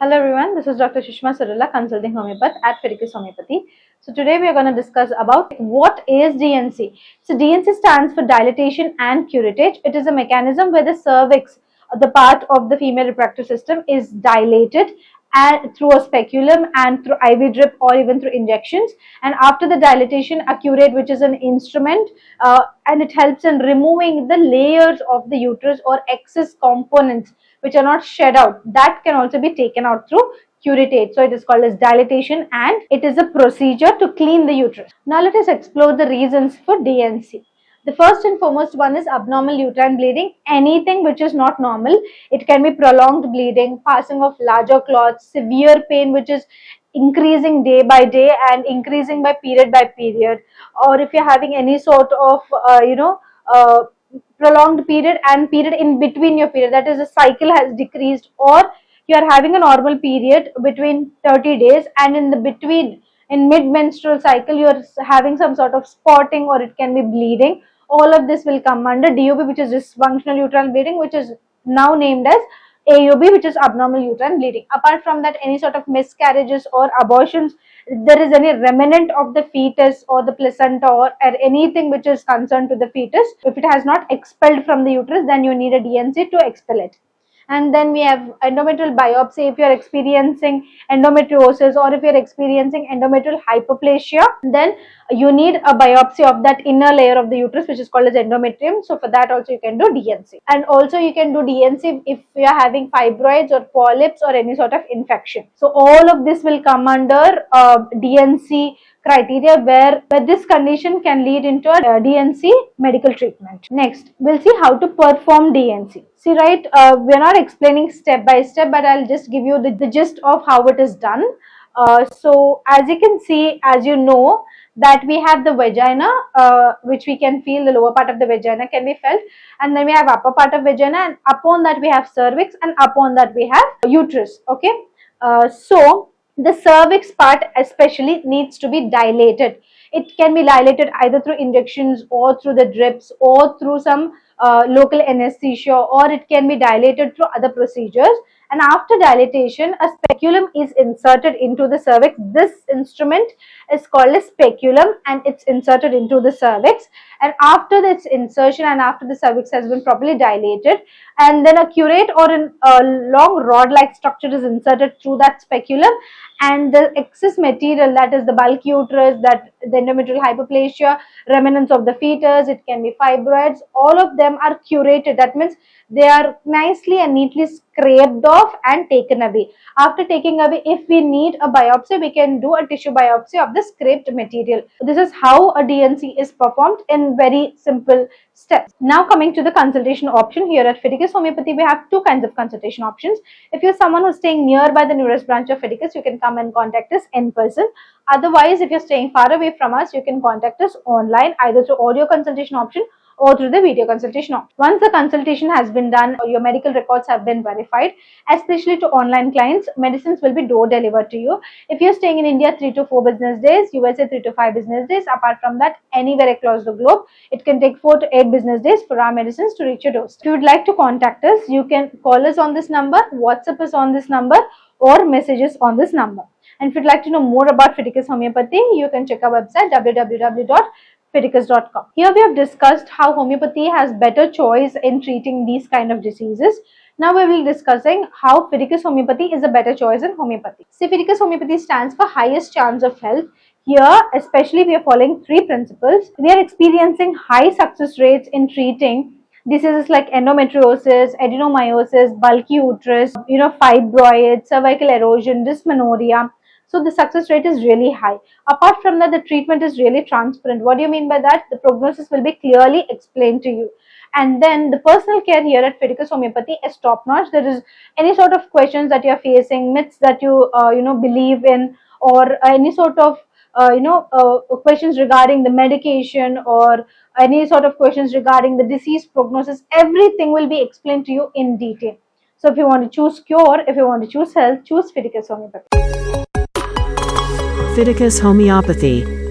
Hello everyone, this is Dr. Sushma Surula, consulting homeopath at Fidicus Homeopathy. So today we are going to discuss about what is DNC. So DNC stands for dilatation and curettage. It is a mechanism where the cervix, the part of the female reproductive system, is dilated and through a speculum and through IV drip or even through injections. And after the dilatation, a curette, which is an instrument, and it helps in removing the layers of the uterus or excess components which are not shed out. That can also be taken out through curettage. So it is called as dilatation and it is a procedure to clean the uterus. Now let us explore the reasons for DNC. The first and foremost one is abnormal uterine bleeding. Anything which is not normal. It can be prolonged bleeding, passing of larger clots, severe pain which is increasing day by day and increasing by period, or if you're having any sort of prolonged period and period in between your period, that is the cycle has decreased, or you are having a normal period between 30 days and in the between, in mid menstrual cycle, you are having some sort of spotting or it can be bleeding. All of this will come under DUB, which is dysfunctional uterine bleeding, which is now named as AUB, which is abnormal uterine bleeding. Apart from that, any sort of miscarriages or abortions, there is any remnant of the fetus or the placenta or anything which is concerned to the fetus, if it has not expelled from the uterus, then you need a DNC to expel it. And then we have endometrial biopsy. If you are experiencing endometriosis or if you are experiencing endometrial hyperplasia, then you need a biopsy of that inner layer of the uterus, which is called as endometrium. So for that also you can do DNC. And also you can do DNC if you are having fibroids or polyps or any sort of infection. So all of this will come under DNC criteria, where this condition can lead into a DNC medical treatment. Next, we'll see how to perform DNC. See, right, we're not explaining step by step, but I'll just give you the gist of how it is done. So as you can see, as you know, that we have the vagina, which we can feel, the lower part of the vagina can be felt, and then we have upper part of vagina, and upon that we have cervix, and upon that we have uterus. Okay, so the cervix part especially needs to be dilated. It can be dilated either through injections or through the drips or through some local anesthesia, or it can be dilated through other procedures. And after dilatation, a speculum is inserted into the cervix. This instrument is called a speculum and it's inserted into the cervix. And after this insertion and after the cervix has been properly dilated, and then a curette or a long rod-like structure is inserted through that speculum, and the excess material, that is the bulky uterus, that the endometrial hyperplasia, remnants of the fetus, it can be fibroids, all of them are curated. That means they are nicely and neatly scraped off and taken away. After taking away, if we need a biopsy, we can do a tissue biopsy of the scraped material. This is how a DNC is performed in very simple steps. Now coming to the consultation option, here at Fidicus Homeopathy, we have two kinds of consultation options. If you're someone who's staying nearby the nearest branch of Fidicus, you can come and contact us in person. Otherwise, if you're staying far away from us, you can contact us online, either through audio consultation option or through the video consultation option. Once the consultation has been done or your medical records have been verified, especially to online clients, medicines will be door delivered to you. If you're staying in India, 3 to 4 business days, USA 3 to 5 business days. Apart from that, anywhere across the globe, it can take 4 to 8 business days for our medicines to reach your doorstep. If you would like to contact us, you can call us on this number, WhatsApp us on this number, or messages on this number. And if you'd like to know more about Fidicus Homeopathy, you can check our website www.fidicus.com. Here we have discussed how homeopathy has better choice in treating these kind of diseases. Now we will be discussing how Fidicus Homeopathy is a better choice in homeopathy. See, Fidicus Homeopathy stands for highest chance of health. Here, especially, we are following 3 principles. We are experiencing high success rates in treating diseases like endometriosis, adenomyosis, bulky uterus, fibroids, cervical erosion, dysmenorrhea. So the success rate is really high. Apart from that, the treatment is really transparent. What do you mean by that? The prognosis will be clearly explained to you. And then the personal care here at Fidicus Homeopathy is top notch. There is any sort of questions that you are facing, myths that you believe in, or any sort of questions regarding the medication, or any sort of questions regarding the disease prognosis, everything will be explained to you in detail. So if you want to choose cure, if you want to choose health, choose Fidicus Homeopathy. Fidicus Homeopathy.